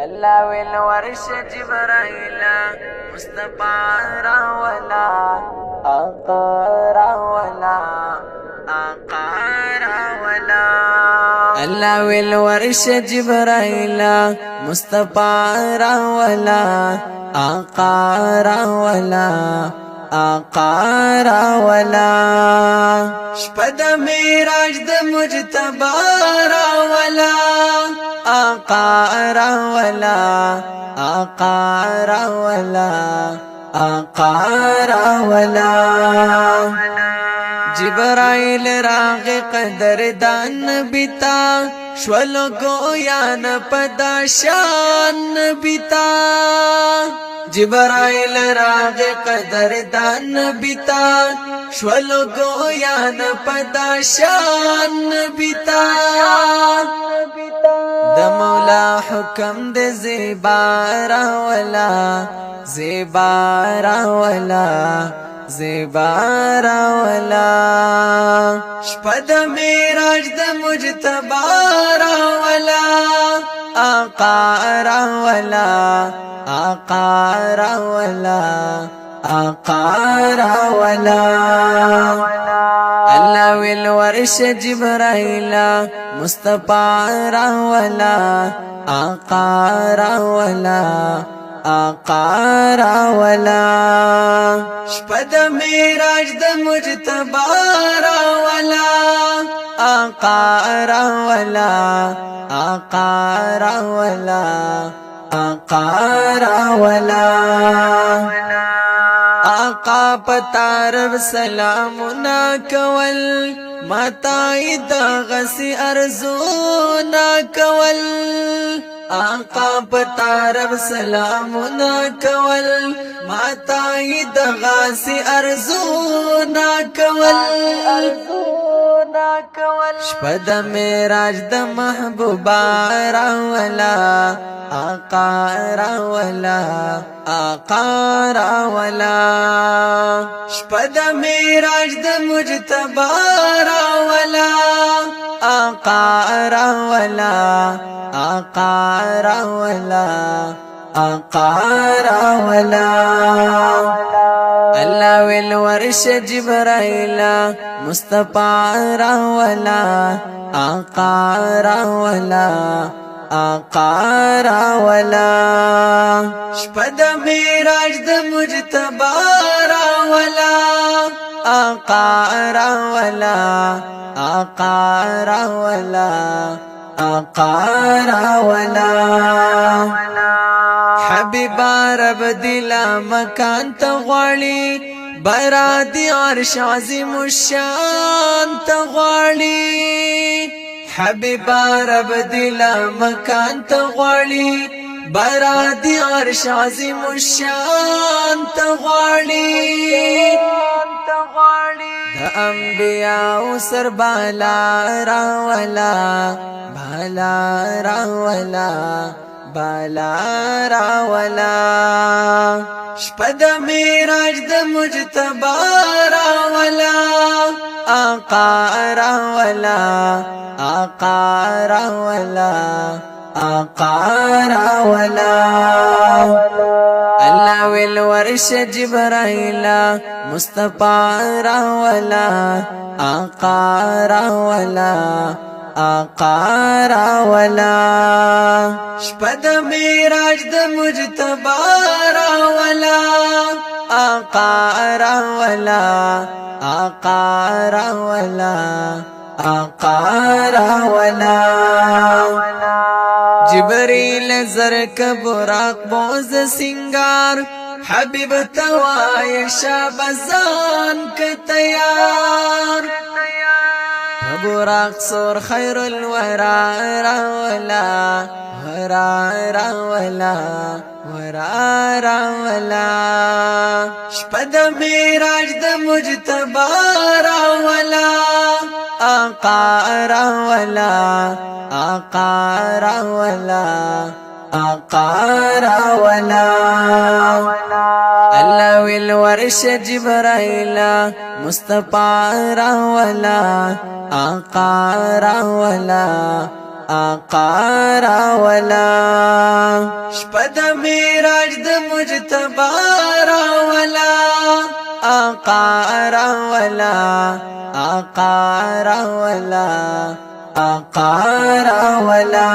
الله والورش جبرائيل مصطفى راولا آقا راولا آقا راولا الله والورش جبرائيل مصطفى راولا آقا راولا آقا راولا شپد میراج د مجتبی راولا آقا راولا آقا راولا آقا راولا جبرائیل راغ قدر دان بیتا شولو گویان پدا شان بیتا جبرائیل راغ قدر دان بیتا شولو گویان پدا شان بیتا د مولا حکم د زیبارا ولا زیبارا ولا زیبارا ولا شپد میراج د مجتبارا ولا آقا راولا آقا راولا آقا راولا الله والورش جبرائيل مصطفى راولا آقا راولا آقا راولا شپد میراج د مجتبی راولا آقا راولا آقا راولا آقا راولا آقا پتارب سلامنا کول ماتای دا غسی ارزونا کول آقا پتارب سلامنا کول ماتای دا غسی ارزونا کول شپد میراج د محبوبا راولا آقا راولا آقا راولا شپد میراج د مجتبی راولا آقا راولا آقا راولا آقا راولا الله والورش جبرائيل مصطفى راولا آقا راولا آقا راولا شپد میراج د مجتبی راولا آقا راولا آقا راولا آقا راولا حبیبا رب دلا مکان تغواړي برادي عرش عظیم الشان تغواړي حبیبا رب دلا مکان تغواړي برادي عرش عظیم الشان تغواړي د انبیاء سر بالا راولا بالا راولا بالا راولا شپد میراج د مجتبی راولا آقا راولا آقا راولا آقا راولا الله والورش جبرائيل مصطفى راولا آقا راولا آقا راولا شپد میراج د مجتبی راولا آقا راولا آقا راولا آقا راولا جبريل زرک براق بوز سنگار حبیب توای شابزان ک تیار براق سور خیر الورا راولا ورا راولا ورا راولا شپد میراج د مجتبی راولا آقا راولا آقا راولا آقا راولا الله والورش جبرائيل مصطفى راولا آقا راولا آقا راولا شپه د معراج د مجتبی راولا آقا راولا آقا راولا آقا راولا